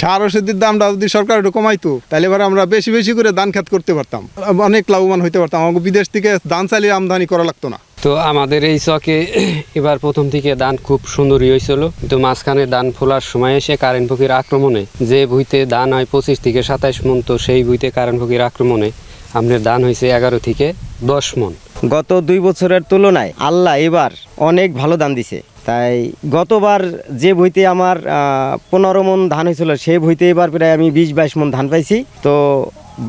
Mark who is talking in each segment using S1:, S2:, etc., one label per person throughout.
S1: সার ওষুধের দামটা যদি সরকার একটু কমাইতো তাহলে এবার আমরা বেশি বেশি করে ধান খেত করতে পারতাম, অনেক লাভবান হইতে পারতাম, আমাকে বিদেশ থেকে ধান চালিয়ে আমদানি করা লাগতো না।
S2: তো আমাদের এই চকে এবার প্রথম থেকে ধান খুব সুন্দরই হয়েছিল, কিন্তু মাঝখানে ধান ফোলার সময় এসে কারেন্ট পক্ষীর আক্রমণে যে ভুঁইতে ধান হয় 25 থেকে 27 মন, তো সেই ভুঁইতে কারেন্ট পক্ষীর আক্রমণে আমাদের ধান হয়েছে 11 থেকে 10 মন।
S3: গত 2 বছরের তুলনায় আল্লাহ এবার অনেক ভালো ধান দিছে। তাই গতবার যে ভুঁইতে আমার 15 মন ধান হয়েছিল সেই ভুঁইতে এবার প্রায় আমি 20-22 মন ধান পাইছি। তো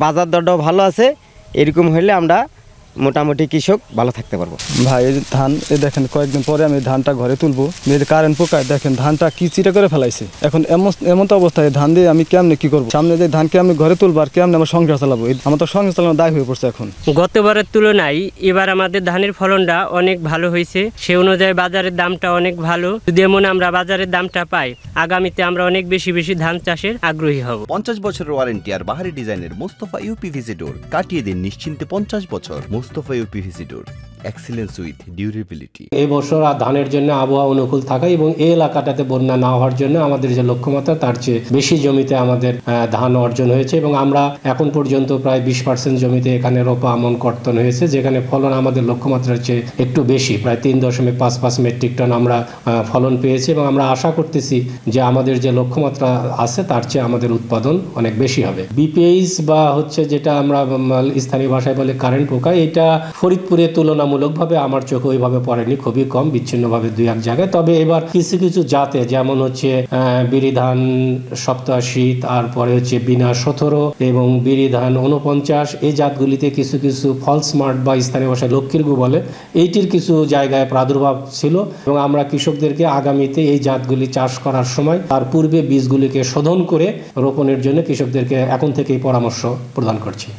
S3: বাজার দরটাও ভালো আছে, এরকম হলে আমরা মোটামুটি কৃষক ভালো থাকতে পারবো।
S4: ভাই এই ধান দেখেন কয়েকদিন পরে আমি ধানটা ঘরে তুলবো, কারেন্ট পোকায় দেখেন ধানটা কি চিটা করে ফেলাইছে। এখন এমন তো অবস্থায় ধান দিয়ে আমি কেমনে কি করবো, সামনে যে ধানকে আমি ঘরে তুলবো আর কেমনে আমার সংসার চালাবো, আমার তো সংসার চালানো দায় হয়ে পড়ছে। এখন
S5: গতবারের তুলনায় এবার আমাদের ধানের ফলনটা অনেক ভালো হয়েছে, সে অনুযায়ী বাজারের দামটা অনেক ভালো। যদি এমন আমরা বাজারের দামটা পাই, আগামীতে আমরা অনেক বেশি ধান চাষের আগ্রহী হব।
S6: 50 বছরের ওয়ারেন্টি আর বাহারি ডিজাইনের মুস্তাফা ইউপিভিসি ডোর, কাটিয়ে দিন নিশ্চিন্তে 50 বছর। Mustafa uPVC door, excellence with durability.
S7: এই বছর ধানের জন্য আবহাওয়া অনুকূল থাকা এবং এই এলাকাটাতে বন্যা না হওয়ার জন্য আমাদের যে লক্ষ্যমাত্রা তার চেয়ে বেশি জমিতে আমাদের ধান অর্জন হয়েছে এবং আমরা এখন পর্যন্ত প্রায় 20% জমিতে এখানে রোপা আমন কর্তন হয়েছে, যেখানে ফলন আমাদের লক্ষ্যমাত্রার চেয়ে একটু বেশি, প্রায় 3.55 মেট্রিক টন আমরা ফলন পেয়েছি এবং আমরা আশা করতেছি যে আমাদের যে লক্ষ্যমাত্রা আছে তার চেয়ে আমাদের উৎপাদন অনেক বেশি হবে। বিপিএইচ বা হচ্ছে যেটা আমরা স্থানীয় ভাষায় বলে কারেন্ট পোকা, এটা ফরিদপুরে তুলনামূলকভাবে আমার চোখে ওইভাবে পড়েনি, খুবই কম, বিচ্ছিন্নভাবে 2-1 জায়গায়। তবে এবার কিছু কিছু জাতে যেমন হচ্ছে বিরিধান 87, তারপরে হচ্ছে বিনা 17 এবং বিরিধান 49, এই জাতগুলিতে কিছু কিছু ফলস মার্ট বা স্থানীয় ভাষায় লক্ষ্মীর গু বলে, এইটির কিছু জায়গায় প্রাদুর্ভাব ছিল এবং আমরা কৃষকদেরকে আগামীতে এই জাতগুলি চাষ করার সময় তার পূর্বে বীজগুলিকে শোধন করে রোপণের জন্য কৃষকদেরকে এখন থেকেই পরামর্শ প্রদান করছি।